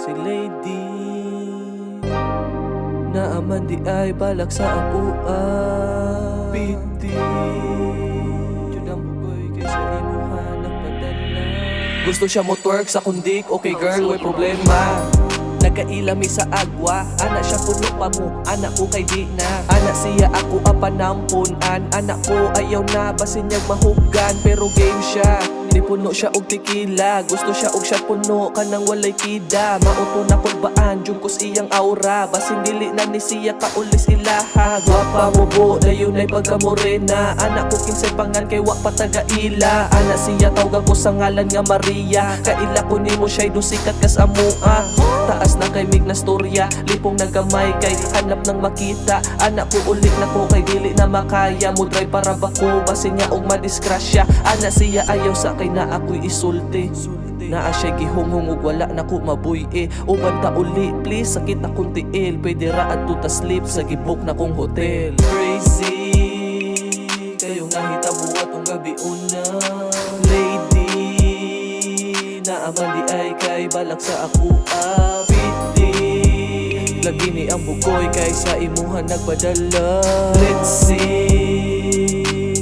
si Lady na aman di ay balak sa ako piti. Judang bugoy kaysa imuha nagpadala. Gusto siya mo twerk sa kundik, okay girl, way problema. Nagkailami sa agwa, anak siya puno pa mo, anak ko kay di na. Anak siya ako apanampunan, anak ko ayaw na basin niyang mahugan. Pero game siya, di puno siya og tequila. Gusto siya og siya puno kanang walay kida. Mauto na kulbaan, jungkos iyang aura. Basin dili na ni siya kaulis ilaha. Gwapa mo bo, dayon ay pagkamorena. Anak ko kinsay pangan kay wa patagaila. Anak siya tawag ko sa ngalan nga Maria. Kaila ko nimo siya'y dusikat kas amua. Taas na kay mig na storya, lipong nagamay kay hanap nang makita. Anak ko ulit na ko kay dili na makaya. Mudray para bako, basin niya og madiskrasya. Anak siya ayaw sa kay na ako'y isulti. Naa siya'y gihunghong ug wala na ko mabuy Uban ta uli, please, sakit akong tiil. Pwede ra adto ta sleep sa gibok na kong hotel. Crazy, kayo nga hitabuhat tong gabi una. Lady, na aman di ay kay balak sa ako piti. Lagi ni ang bukoy kay sa imuhan nagpadala. Let's see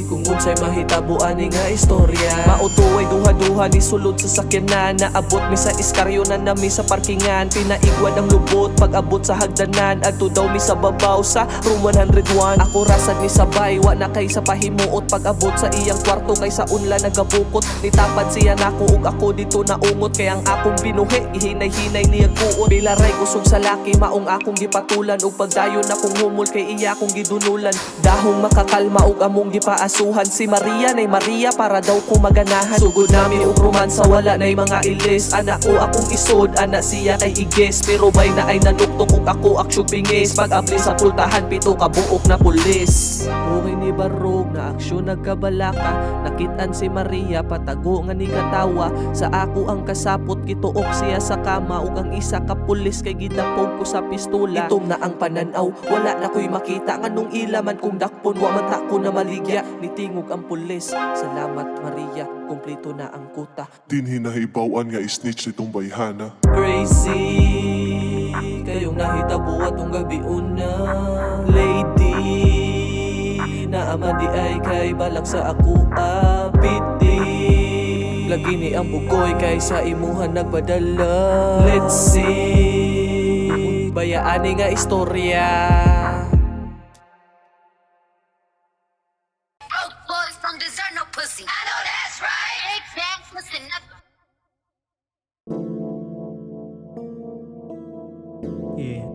kung unsay mahitabo ani nga istorya. Mautuway duha-duha ni sulod sa sakyanan. Naabot mi sa iskaryonan nami sa parkingan. Pinaigwad ang lubot pag abot sa hagdanan. Adto daw mi sa babaw sa room 101. Ako rasad ni sabay, wa na kay sa pahimuot. Pag abot sa iyang kwarto kay sa unla nagabukot. Nitapad siya nako ug ako dito naungot. Kay ang akong binuhi, ihinay-hinay niyang kuot. Bilaray kusog sa laki, maong akong gipatulan. Ug pagdayon akong humol kay iya akong gidunulan. Dahong makakalma ug among gipaasuhan. Si Maria nay Maria para daw ko maganahan. Sugod nami ug romansa wala nay mga ilis. Anak ko akong isod, anak siya kay igis. Pero bay na ay nanuktok ug ako aksyong bingis. Pag abli sa pultahan, pito ka buok na pulis. Buhay ni Barog na aksyon nagkabalaka. Nakitaan si Maria patago nga ni katawa. Sa ako ang kasapot, gituok siya sa kama. Ug ang isa ka pulis kay gidapog ko sa pistola. Itom na ang pananaw, wala na ko'y makita. Nganong ilaman kung dakpon, wa man ko na maligya. Nitingog ang pulis, salamat Maria, kumpleto na ang kuta. Dinhi nahibawan nga isnitch nitong bayhana. Crazy, kayong nahitabuhat tong gabi una. Lady, na aman di ay kay balak sa ako piti. Lagi ni ang bukoy kay sa imuhan nagpadala. Let's see, bayaani nga istorya. Boys don't deserve no pussy. I know that's right. Big fat pussy, nothing. Yeah.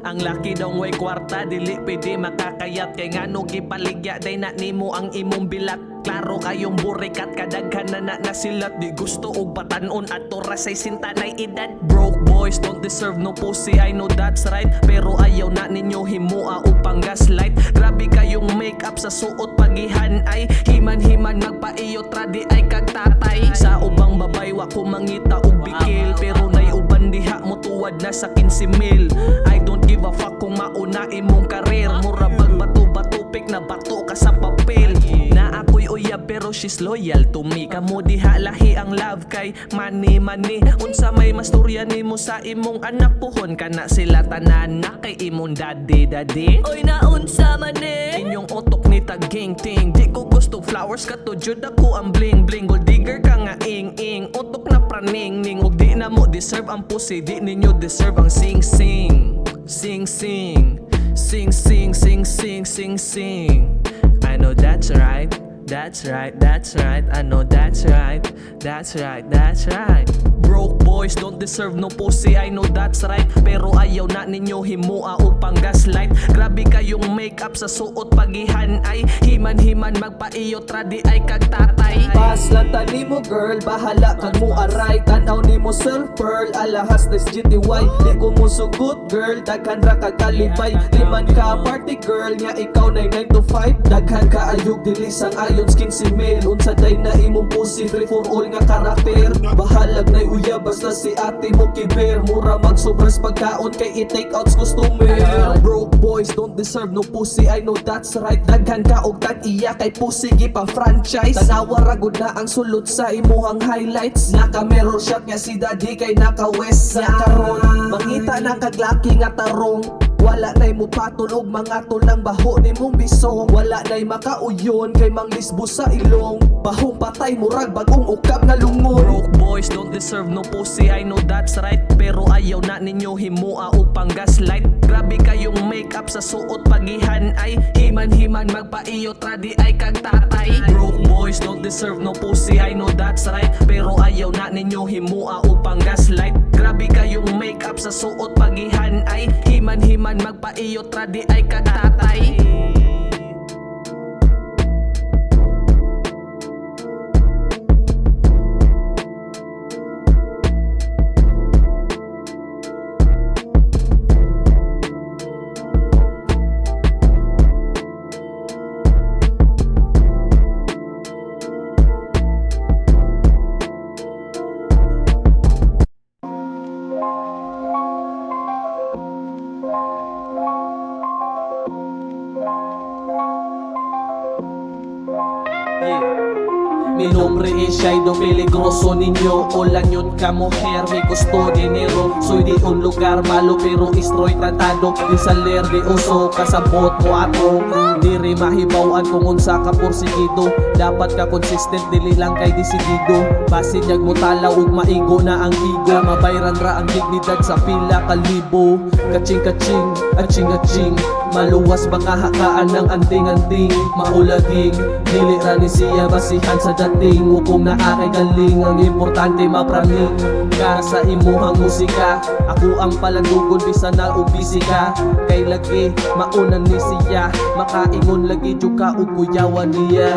Ang laki daw way kwarta, dili pwede makakayat. Kay ngano gipaligya, day na nimo ang imong bilat. Klaro kayong burikat, kadaghan na nasilat. Di gusto og batanon at rasay sinta nay edad. Broke boys don't deserve no pussy, I know that's right. Pero ayaw na ninyo himua o pang gaslight. Grabe kayong make up sa suot pagihan ay himan-himan magpaiyo tradi ay kagtatay. Sa ubang babay wa ko mangita og bikil. Pero nay uban diha mo tuwad na sa 15,000. I don't give a fuck kung mauna imong karir. Mura bag bato-bato pik na bato ka sa papel. Na ako'y uyab pero she's loyal to me. Kamo diha lahi ang love kay money. Unsa may masturya nimo sa imong anak, puhon ka na sila tanan na kay imong daddy. Oy na unsa man inyong utok ni taging ting. Di ko gusto flowers kato jud ako ang bling bling. Gold digger ka nga ing utok na praning ning. Ug di na mo deserve ang pussy, di ninyo deserve ang sing sing. Sing sing, sing sing sing sing sing sing. I know that's right. That's right, that's right, I know that's right. That's right, that's right. Broke boys don't deserve no pussy, I know that's right. Pero ayaw na ninyo himua o pang gaslight. Grabe kayong make up sa suot pagihan ay himan-himan magpaiyo tradi ay kagtatay. Paslanta nimo girl, bahala kag mo aray. Tanaw nimo self pearl, alahas des GTY. Di ko mo sugot girl, daghan ra kag kalipay. Di man ka party girl, nya ikaw na 9 to 5. Daghan ka ayog dili sang ayon skin si Mel. Unsa day na imong pussy, free for all nga karakter. Bahalag na kuya basta si ate mo kiber. Mura magsobras pagkaon kay i-take outs customer. Broke boys don't deserve no pussy, I know that's right. Daghan ka og tag-iya kay pussy gipang franchise. Tanawa ragod na ang sulod sa imuhang highlights. Naka mirror shot nga si daddy kay naka west side. Karon mangita na kaglaki nga tarong. Wala na'y mo patulog mga tulang baho ni mong bisong. Wala na'y makauyon kay manglisbo sa ilong. Bahong patay murag bagong ukap na lungon. Broke boys don't deserve no pussy, I know that's right. Pero ayaw na ninyo himua o pang gaslight. Grabe kayong makeup sa suot pagihan ay himan-himan magpaiyo tradi ay kag tatay. Broke boys don't deserve no pussy, I know that's right. Pero ayaw na ninyo himua o pang gaslight. Grabe kayong makeup sa suot pagihan ay himan-himan magpaiyo tradi ay kag tatay. Mi nombre es Shaido peligroso niño. Hola yun ka mujer, me costó dinero. Soy de un lugar malo pero estoy tratando de salir de uso. Kasabot mo ako, diri mahibawan kung unsa ka porsigido. Dapat ka consistent, dili lang kay desidido. Basin yag mo talaw ug maigo na ang igo. Mabayran ra ang dignidad sa pila kalibo. Kaching-kaching, aching-aching. Maluwas baka hakaan ng anting-anting. Maulaging, dili ra ni siya basihan sa dating. Hukom na akay galing, ang importante mapraning ka sa imuhang musika. Ako ang palandugon bisa na ubisi ka. Kay lagi, maunan ni siya. Makaingon lagi juka ug kuyawan niya.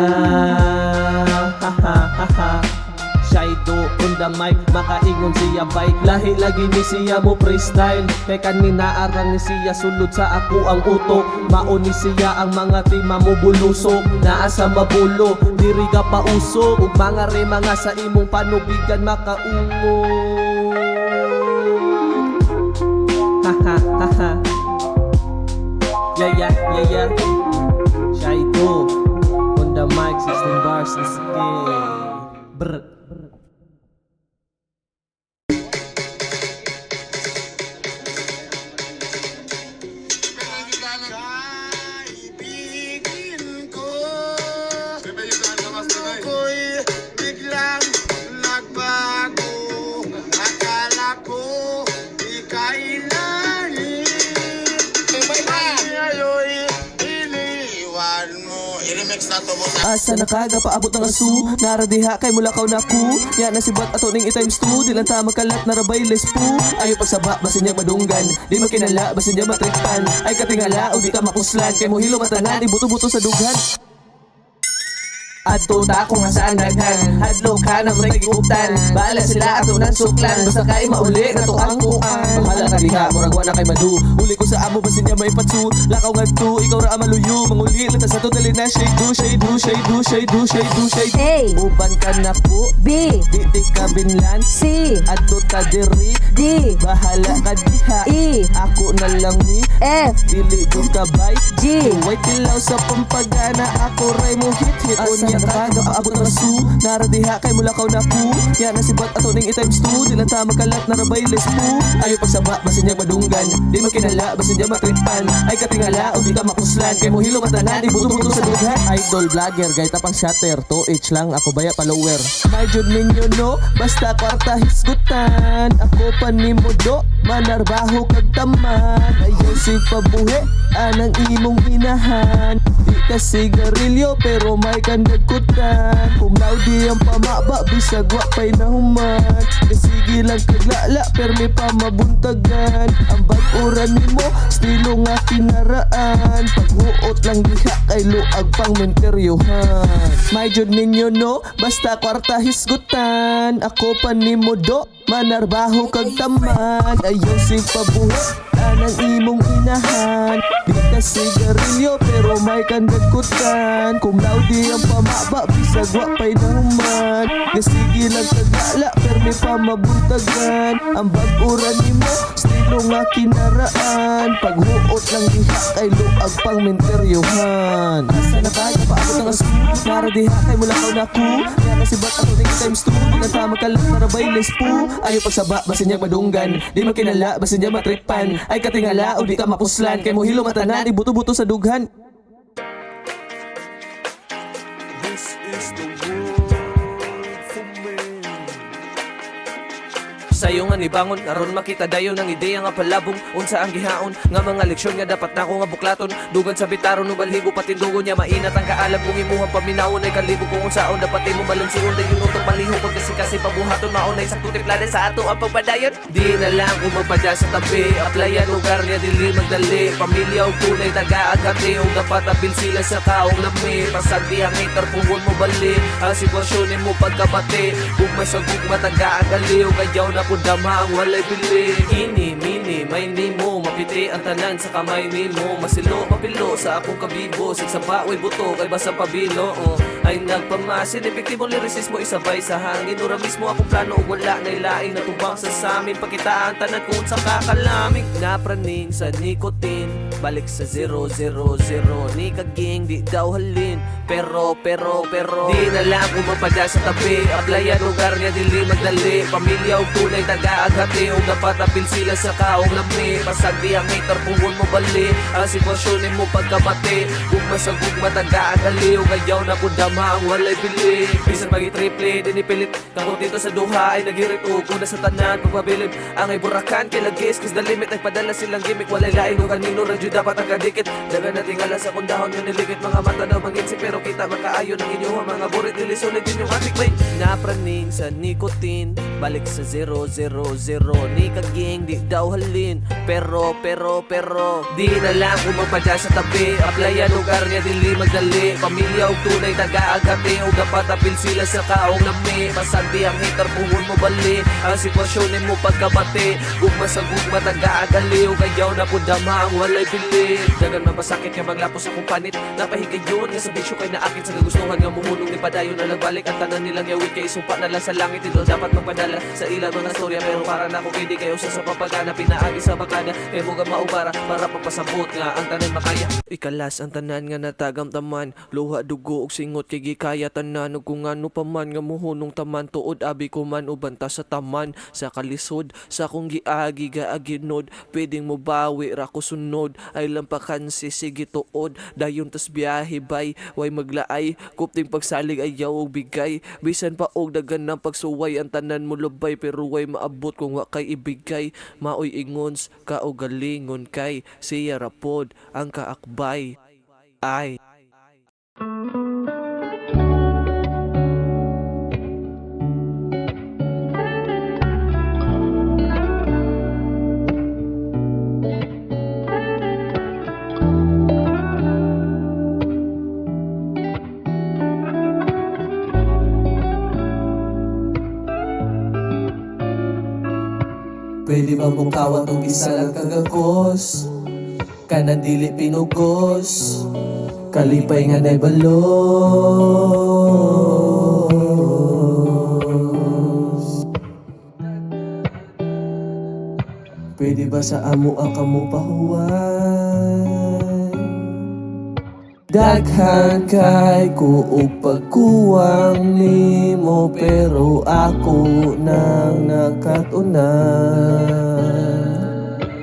Shaido on the mic, makaingon siya bike. Lahi lagi ni siya mo freestyle. Kay kanina aran ni siya sulod sa ako ang utok. Maon ni siya ang mga tima mo bulusok. Naa sa mabulo, diri ka pausok. Ug mga rema nga sa imong panubigan makaungo. Haha haha. Yeah yeah yeah yeah. Shaido on the mic, 16 bars is gay. Brr. Kaibigin ko, ako'y biglang nagbago. Akala ko ika'y langit, ngayon'y iniwan mo. I-remix na to mo sa Asa na kaga paabot ng asu. Naradiha kay mulakaw na ku. Ya nasibat ato ning i-times 2. Di lang ta magkalat na rabay lespu. Ayo pagsaba basin niya madunggan. Di makinala basin niya matrikpan. Ay katingala o di ka makuslan. Kay mo hilo matanan di buto-buto sa dughan. Ato ta kung asaan daghan. Hadlok ka ng regikutan. Baala sila ato ng suklan. Basta kay mauli na to ang kuan. Bahala ka diha, murag wala kay madu. Uli ko sa amo basin niya may patsu. Lakaw nga to, ikaw ra amaluyo. Manguli lang ta sa to dali na shade do, shade do, shade do, shade do, shade do, shade do. A Uban ka na po, B di ka binlan. C Ato ta diri, D bahala ka diha. E Ako na lang ni F dili ko kabay. G Huwag tilaw sa pampagana. Ako ray mo hit Asa na kaga paabot ng asu. Naradiha kay mulakaw na ku. Ya nasibat ato ning i-times 2. Di lang ta magkalat na rabay lespu. Ayo pagsaba basin niya madunggan. Di makinala basin niya matrikpan. Ay katingala o di ka makuslan. Kay mo hilo matanan di buto-buto sa dughan. Idol vlogger gay tapang shatter. 2H lang ako baya follower. May jud ninyo no. Basta kwarta hisgutan. Ako pa ni Modo. Manarbaho kag taman. Ayaw si pabuhi anang imong inahan. Di ka sigarilyo pero may kandagkutan. Kung naudi ang pamaba bisag wa pa'y nahuman. Sige lang kaglala permi pa mabuntagan. Ang bag-uran nimo estilo nga kinaraan. Paghuot lang diha kay luag pang menteryohan. May jud ninyo no basta kwarta hisgutan. Ako pa ni Modo manarbaho kag taman. Ayaw si pabuhos anang imong inahan. Di ka sigarilyo pero may kandagkutan. Kung laudi ang pamaba bisag wa pa'y nahuman. Gasigi lang kagala pero may pamabuntagan. Ang bag-uran nimo stilo nga kinaraan. Paghuot lang diha kay luag pang menteryohan. Asa na ba paabot ang asko? Nara diha kay mula kaw na ko. Kaya nasibat ako ng times 2. Di tama ka lang para bayles po. Ayaw pagsaba basin niya madunggan. Di makinala basin niya matripan. Ay katingala o di ka mapuslan. Kay mo hilo matanan ibuto-buto sa dughan. This is the world for me. Sayo nga nibangon, aron makita dayon ang ideya nga palabong. Unsa ang gihaon, nga mga leksyon nga dapat nako nga buklaton. Dugan sa bitaron o balhibo patindugon niya. Mainat ang kaalam kung imuhang paminawon ay kalibo kung unsaon. Dapat mo balansiyon dayon utong paliho. Pag kasi pabuhaton maunay sa tutiplade sa ato ang pagpadayon. Di na lang kung magpadya sa tabi. Aplayan lugar niya dili magdali. Pamilya o tunay taga-agati. O dapat abil sila sa kaong lami. Pasag di ang hater puhon mo bali. Ang sitwasyon mo pagkabati. Gugma sa gugma taga-agali. O kayaw na dama ang walay bili. Ini, mini, may nimo. Mapiti ang tanan sa kamay nimo. Masilo, mapilo sa akong kabibo. Sigsaba, way buto, kay basa pabilo. Ay nagpamasin, epektibong lirisismo isabay sa hangin. Ura mismo akong plano, wala na ilain. Natubang sa samin, pakitaan tanan kung sa kakalaming. Napraning sa nikotin, balik sa 000. Ni kaging di daw halin. Pero di na lang kung mapadya sa tabi. Aplayan lugar niya dili magdali. Pamilya o tunay taga-agati. O dapat apil sila sa kaong lami. Pasag di ang hater puhon mo bali. Ang sitwasyon mo pagkabati. Gugma sa gugma taga-agali. O gayaw na po dama ang walay pili. Bisan magi-triple dinipilit. Kako dito sa duha ay nagirit. O kuna sa tanan pagpabilib. Ang ay burakan kay lagis. Cause the limit nagpadala silang gimmick. Walay lain o kanino radyo dapat ang kadikit. Daga na tingala sa kundahon yung niligit. Mga mata daw manginsip pero kita makaayon ang inyong mga burit. Nilisunod din yung atik bay. Napraning sa nikotin, balik sa 000. Ni kaging di daw halin. Pero di na lang kung magpadya sa tabi. Aplayan lugar niya dili magdali. Pamilya o tunay taga-agati. O dapat apil sila sa kaong lami. Pasag di ang hater puhon mo bali. Ang sitwasyon mo pagkabati. Gugma sa gugma taga-agali. O kayaw na po dama ang walay pili. Dagan mapasakit nga maglapos akong panit. Napahigay yun nga sa bisyo kay naakit. Sa kagustuhan nga muhunong ni padayon na nagbalik. Ang tanan nilang yawit kay sumpa na lang sa langit. Ito dapat magpadala sa ilang mga storya. Pero para na kung hindi kayo sa papagana. Pinaagi sa bakana. Kaya mo ga maubara para papasabot nga ang tanan makaya. Ikalas ang tanan nga natagam taman. Luha dugo og singot kay gikaya tanan. Ug kung ano pa man nga muhunong taman. Tuod abi ko man o banta sa taman. Sa kalisod sa kung giagi gaaginod. Pwedeng mo bawi ra ko sunod. Ay lampakan si sige tuod. Dayon tas biyahe bay. Way maglaay. Kupting pagsalig ayaw og bigay. Bisan pa og dagan ng pagsuway. Ang tanan mo lubay pero way maabot kung wa kay ibigay. Maoy ingons ka o galingon kay siya rapod ang kaakbay. Ay pwede ba mong kawat o isa lang kagakos? Kanan dili pinugos. Kalipay nga na'y balos. Pwede ba sa amo ang kamo pahuwan? Daghan kay ko o pagkuwang nimo. Pero ako nang nakatunan.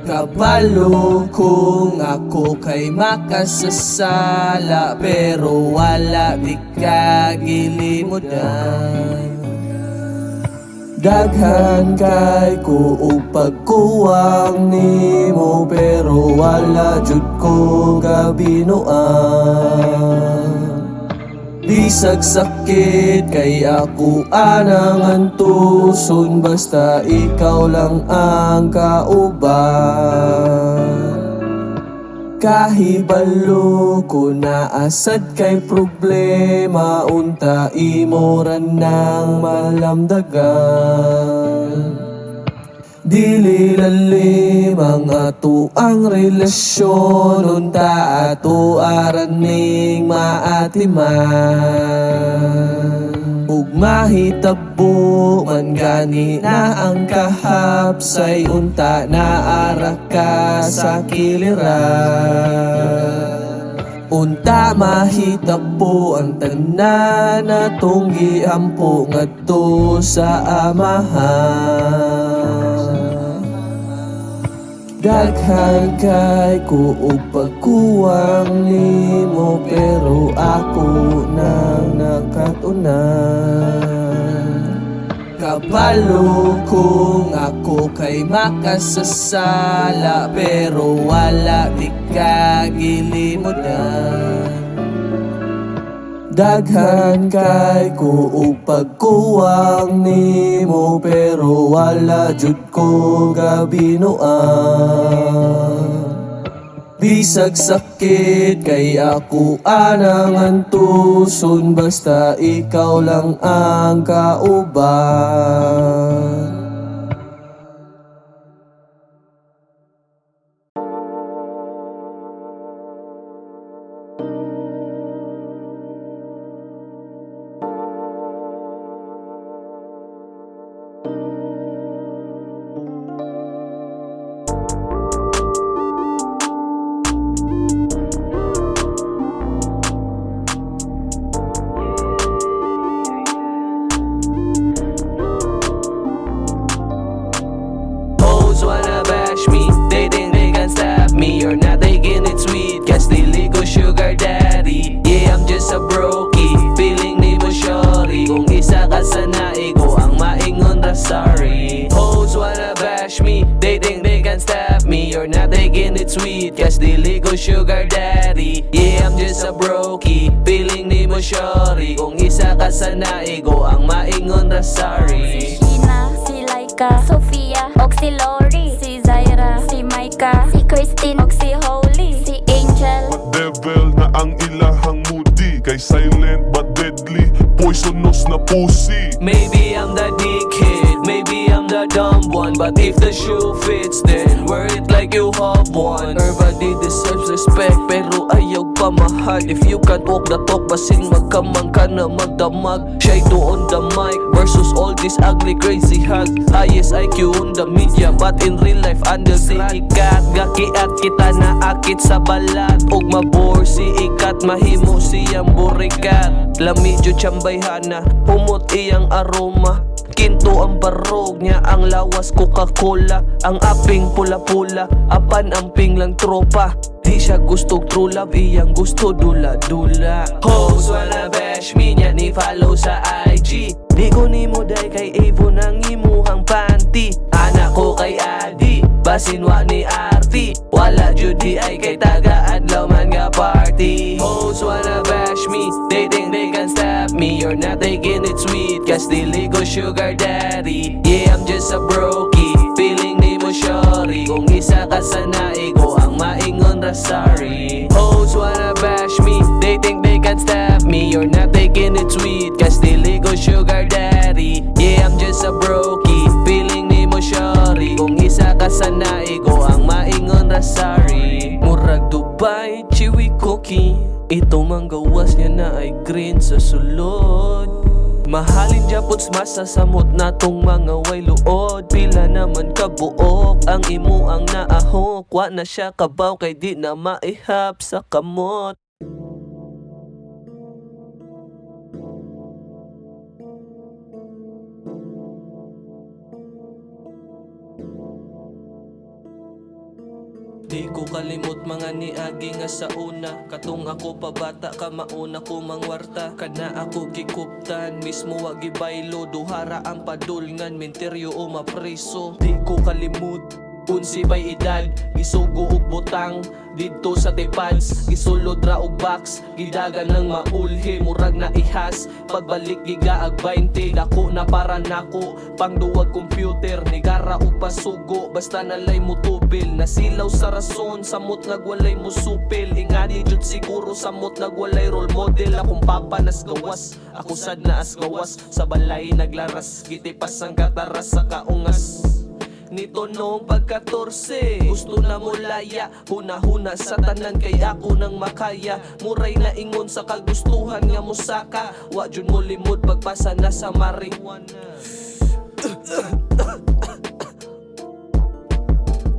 Kabalo kung ako kay makasasala. Pero wala di ka gilimudan. Daghan kay ko o pagkuwang nimo. Pero wala jud ko gabinuan. Bisag sakit kay ako anang antuson. Basta ikaw lang ang kauban. Kahibalo ko na asad kay problema. Unta imoran ng malamdagan. Dili lalim ang ato ang relasyon, unta ato araning maatiman. Ug mahitabo man gani na ang kahapsay, unta na ara ka sa kiliran. Unta mahitabo ang tanan natong giampo ngadto sa amahan. Daghan kay kuog pagkuwang nimo, pero ako nang nakatunan. Kabalo kung ako kay makasasala, pero wala di ka gilimudan. Daghan kay kuog pagkuwang nimo, pero wala jud ko gabinuan. Bisag sakit kay ako anang antuson, basta ikaw lang ang kauban. Wanna bash me, they think they can stop me. You're not taking it sweet, cause they ligo sugar daddy. Yeah, I'm just a brokey, feeling ni mo shorty. Kung isa ka sa naigo, ang maingon ra sorry. Hoes wanna bash me, they think they can stop me. You're not taking it sweet, cause they ligo sugar daddy. Yeah, I'm just a brokey, feeling ni mo shorty. Kung isa ka sa naigo, ang maingon ra sorry. Hina, si Laika, Sofia, og si Lori, si Zaira, si Maika, si Christine, og si Holy, si Angel. Devil na ang ilahang moody, kay silent but deadly, poisonous na pussy. Maybe I'm the dickhead, maybe I'm the dumb one, but if the shoe fits, then wear it like you have one. Everybody deserves respect, pero ayaw pamahal. If you can't walk the talk, basin magkamang ka na magdamag. Shy to on the mic versus all this ugly crazy hug. Highest IQ on the media, but in real life under si ikat. Gakiat kita na akit sa balat, og mabor si ikat, mahimo siyang burikat. Lami jud chambayhana, humot iyang aroma. Kinto ang barog niya, ang lawas Coca-Cola. Ang aping pula-pula, apan amping lang tropa. Di siya gusto true love, iyang gusto dula-dula. Hoes wanna bash me, niya ni follow sa IG. Di ko ni mo day kay Evo nang imuhang panty. Anak ko kay Adi, basin wa ni Arty. Wala jud di ay kay taga-adlaw man nga party. Hoes wanna bash me, they think they can stop me. You're not taking it sweet, cause they ligo sugar daddy. Yeah, I'm just a brokey, feeling ni mo shorty. Kung isa ka sa naigo, ang maingon ra sorry. Hoes wanna bash me, they think they can stop me. You're not taking it sweet, cause they ligo sugar daddy. Yeah, I'm just a brokey, feeling ni mo shorty. Kung isa ka sa naigo, ang maingon ra sorry. Murag Dubai, chiwi cookie, ito mang gawas niya na ay green sa sulod. Mahalin japots masasamot natong mga way luod. Pila naman kabuok ang imo ang naahok. Wa na siya kabaw kay di na maihap sa kamot. Di ko kalimot mga niagi nga sa una. Katong ako pabata ka mauna ko mangwarta. Kana ako gikuptan mismo wagi baylo. Duhara ang padulngan minteryo o mapriso. Di ko kalimot unsi bay edad, gisugo og butang didto sa tipads, gisulod ra og box, gidagan ng maulhi murag na ihas. Pagbalik gigaag 20, dako na para nako, pangduwag computer nigara og pasugo, basta nalay mo tubil, nasilaw sa rason, samot nagwalay mo supil, ingani jud siguro samot nagwalay role model. Akong papa nas gawas, ako sad na as gawas, sa balay naglaras, gitipas ang kataras sa kaungas. nito nung pagka-14. Gusto na mo laya, huna-huna sa tanan kay ako nang makaya. Muray na ingon sa kagustuhan nga mo saka. Wa jud mo limod pagpasa na sa marijuana.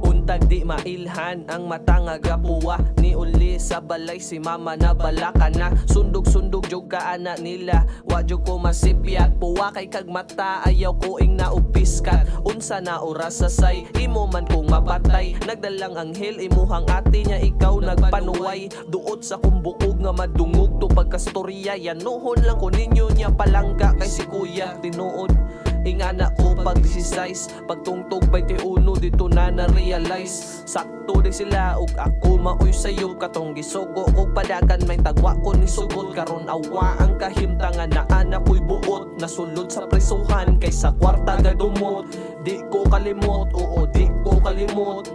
Untag di mailhan ang mata nga gapuwa. Ni uli sa balay si mama na balaka na. Sundog-sundog jog ka ana nila. Wa jog ko masipyak. Puwa kay kag mata ayaw ko ing naupiskat. Unsa na oras sa say imo man kong mapatay. Nagdalang anghel imuhang ate niya ikaw nagpanuway. Duot sa kumbukog nga madungog to pagkastorya. Yanuhon lang ko ninyo niya palangga kay si kuya tinuod. Ingana ko pag-exercise pagtungtog 21 dito na na-realize. Sakto di sila ug ako maoy sayo. Katong gisugo kog padagan may tagwa ko ni sugot. Karon awa ang kahimtangan na anak ko'y buot. Nasulod sa presuhan kaysa kwarta gadumot. Di ko kalimot, oo di ko kalimot.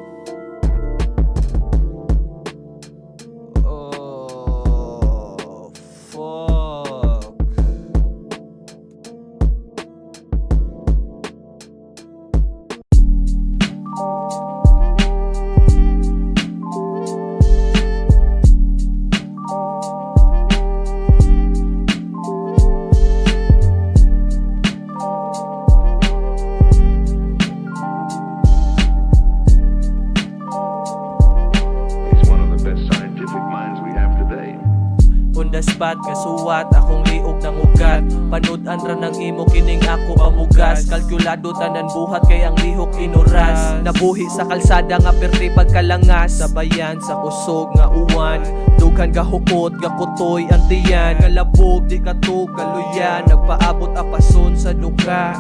Oh, fuck. He's one of the best scientific minds we have today. On the spot, kasuwat, akong liog ng ugat. Panudan ra ng imo, kining ako pamugas. Kalkulado tanan buhat, kay ang lihok inuras. Nabuhi sa kalsada nga perti pagkalangas. Sabayan sa kusog nga uwan. Dughan gahukot, gakutoy ang tiyan. Kalabog, di katug, kaluyan. Nagpaabot apason sa duka.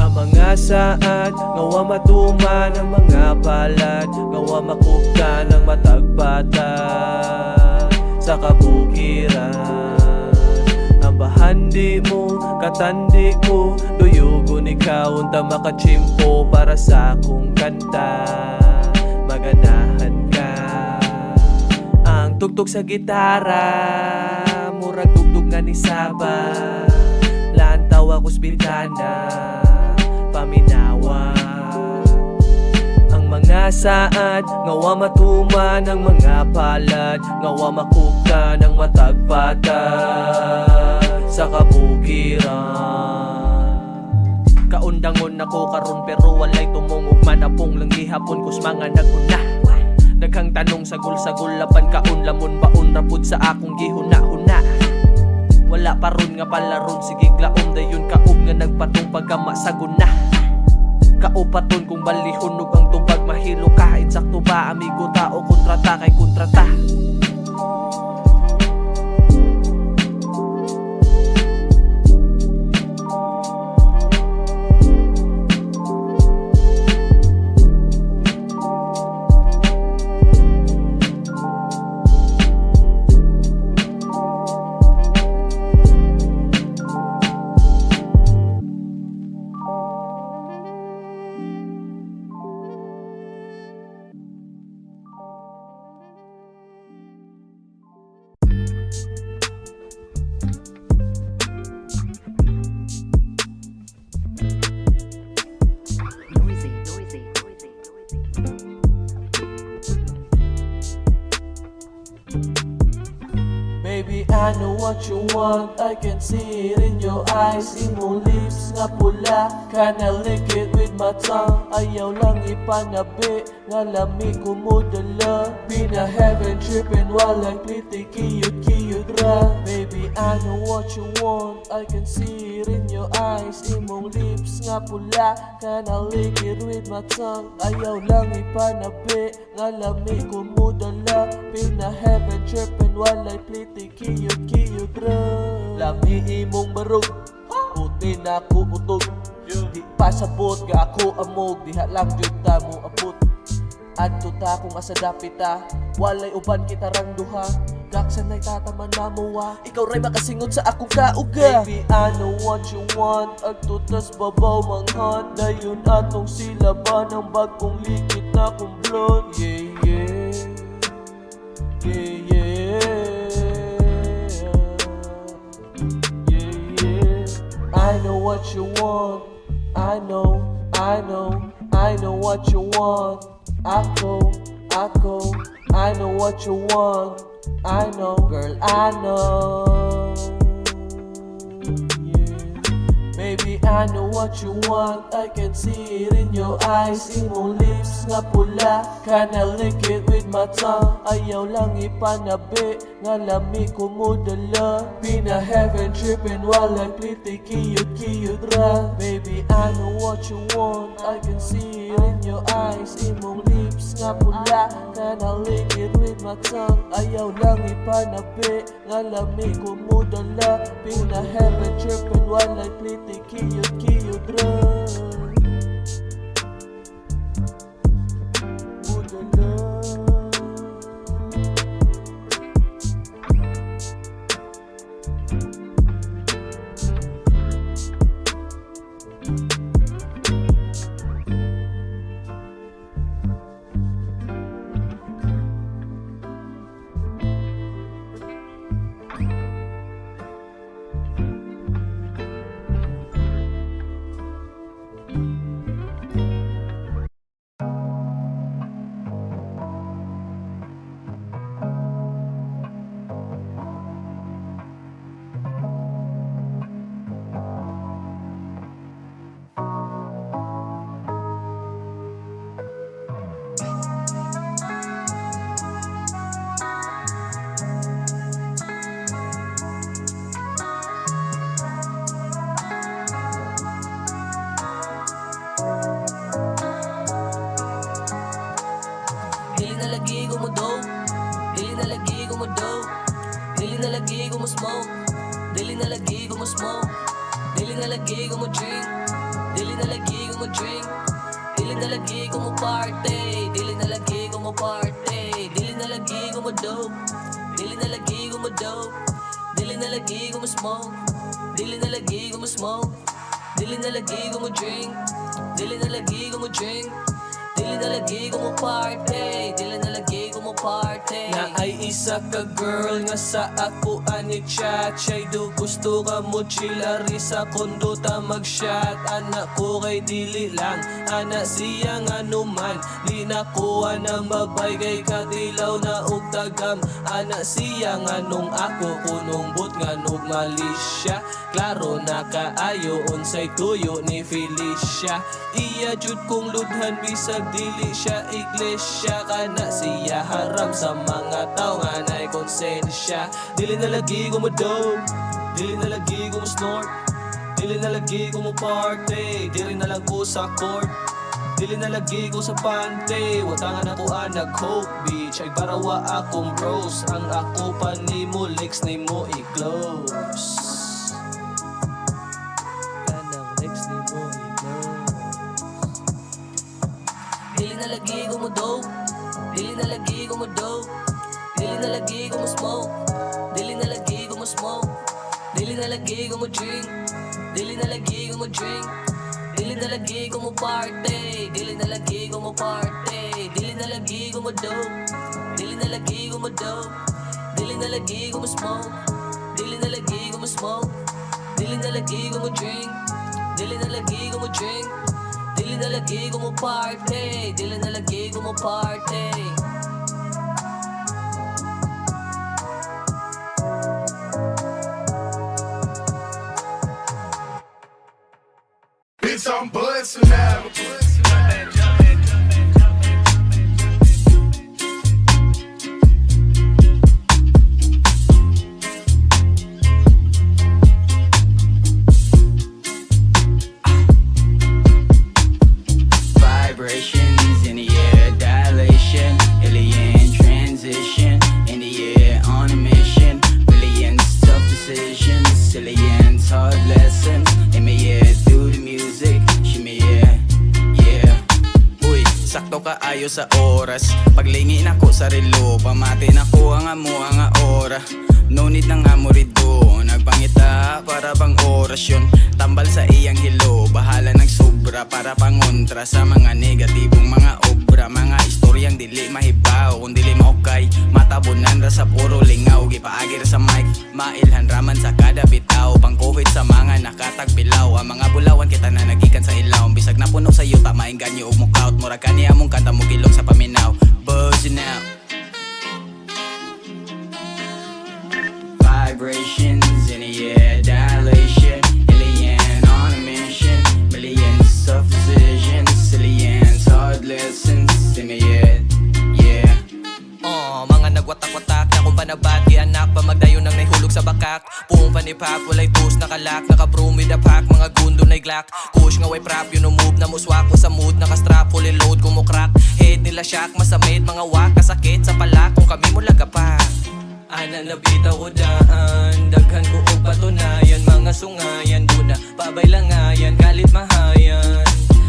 Ang mga saad, ngawa matuman. Ang mga palad, ngawa makupta ng matagpatan sa kabukiran. Ang bahandi mo, katandi ko, duyugon ikaw, unta makachimpo para sa akong kanta. Maganahan ka. Ang tugtog sa gitara, murag tugtog nga ni Saba. Lantaw ako sa bintana, paminawa. Ang mga saad, ngawa matuman. Ang mga palad, ngawa makukta ng matagpatan sa kabukiran. Kaundangon ako karon pero walay tumungog man. Apong lang gihapon kus mga naguna. Daghang tanong sagol-sagol lapan kaun lamon baon rapud sa akong gihuna-huna. Wala pa ron nga palaron, sige glaon dayon kaog nga nagpatong pagkama sa guna. Kaupaton kung balihunog ang tubag mahilo ka. Insakto ba amigo tao kontrata kay kontrata. Baby, I know what you want, I can see it in your eyes. Imong lips nga pula, kinda lick it with my tongue. Ayaw lang ipanabi, nga lami ko mo dala. Bina heaven trippin' while like pretty cute ra. Baby, I know what you want, I can see it in your eyes. Imong lips nga pula, kinda lick it with my tongue. Ayaw lang ipanabi, nga lami ko mo dala. Bina heaven trippin' while like pretty cute ra. Lami imong barog, puti na ko utog. Di pasabot ka ako amog, diha lang jud ta mo abot. Adto ta kung asa dapit ta, walay uban kita rang duha. Daksan ay tataman na mo ikaw ray makasingot sa akong kauga. Baby, I know what you want, adto tas babaw manghan. Dayon atong silaban ang bagong likit na kong blonde. I know what you want, I know I know what you want. Ako, I know what you want. I know, girl, I know. Baby, I know what you want. I can see it in your eyes. Imong lips nga pula, kinda lick it with my tongue. Ayaw lang ipanabi, nga lami ko mo dala. Pina heaven tripping while I pliti cute ra. Baby, I know what you want. I can see it in your eyes. Imong lips nga pula, kinda lick it with my tongue. Ayaw lang ipanabi, nga lami ko mo dala. Pina heaven tripping while I pliti cute ra. Budala. Dili na lagi ko mo dope, dili na lagi ko mo dope, dili na lagi ko mo smoke, dili na lagi ko mo smoke, dili na lagi ko mo drink, dili na lagi ko mo drink, dili na lagi ko mo party, dili na lagi ko mo party, dili na lagi ko mo dope, dili na lagi ko mo dope, dili na lagi ko mo smoke, dili na lagi ko mo smoke, dili na lagi ko mo drink, dili na lagi ko mo drink. Dili na lagi ko mo party, dili na lagi ko mo party. Na ay isa ka girl nga sa ako ani chat. Siya'y do gusto ka mo chillari sa kondo ta mag-shot. Anak ko kay dili lang, anak siya nga numan. Di na kuha na mabay kay katilaw na og tagam. Anak siya nga nung ako kunong but nga nung malisya. Klaro na kaayo unsay tuyo ni Felicia. Iya jud kong ludhan bisag dili siya iglesia. Kana siya haram sa mga tao nga na'y konsensya. Dili na lagi ko mo dope, dili na lagi ko mo snort, dili na lagi ko mo party, dili na lang ko sa court, dili na lagi ko sa pante. Watangan ako nag-hope bitch, ay barawa akong bros. Ang ako pa ni mo, legs ni mo i-close. Dili na lagi ko mo dope, dili na lagi ko mo dope, dili na lagi ko mo smoke, dili na lagi ko mo smoke, dili na lagi ko mo drink, dili na lagi ko mo drink, dili na lagi ko mo party, dili na lagi ko mo party, dili na lagi ko mo dope, dili na lagi ko mo dope, dili na lagi ko mo smoke, dili na lagi ko mo smoke, dili na lagi ko mo drink, dili na lagi ko mo drink. Dili na lagi ko mo party, dili na lagi ko mo party. Bitch, I'm bustin' now. Vibrations in the air, dilation, alien transition in the air, on a mission, billions tough decisions, zillions hard lessons in my ear through the music, shimmy yeah. Uy, sakto ka ayo sa oras, paglingin ako sa relo, pamatin ako ang amo ang ora. No need nang amorido, nagpangita para bang orasyon. Tambal sa iyang hilo, bahala ng sobra para pangontra sa mga negatibong mga obra. Mga istoryang dili mahibaw, kung dili maukay, matabunan ra sa puro lingaw. Gipaagir sa mic, Mailhan raman sa kada bitaw, pangkuhit sa mga nakatagbilaw. Ang mga bulawan kita na nagikan sa ilaw, bisag na puno sa yuta, maingganyo ug mukaut. Murag kani among kanta mo kilong sa paminaw. Buzzing out. Vibrations in the air, dilation, alien on a mission, millions of decisions, zillions hard lessons in the air, yeah. Mga nagwatak-watak na kung panabati anak pa magdayo nang nahulog sa bakak. Puong panipap, walay tus nakalak, naka-broom with a pack, mga gundo na iglak. Kush nga way prop, yun move na muswak ko sa mood, naka-strap, fully load, kumukrak. Head nila shock, masamit, mga wak, kasakit sa palak, kung kami mo lagapak. Ana nabitaw ko daan, daghan ko og patunayan, mga sungayan, duna, pabaylangayan, kalit mahayan.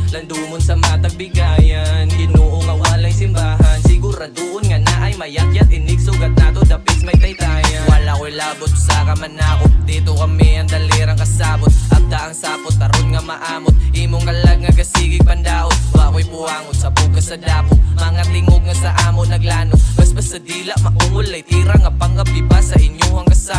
Landumon sa matag bigayan, Ginoo nga walay simbahan, siguraduon nga naay mayakyat, inig sugat nato, dapits may taytayan. Wala ko'y labot, sa kamanakot, dito kami ang dalirang kasabot. Abda ang sapot, taron nga maamot, imong kalag nga gasigig pandaot. Wako'y puwangot, sabog ka sa dapo, mga tingog nga sa amo naglanot. Basbas sa dila, maungol ay tira nga pangabiba sa inyo ang kasabot.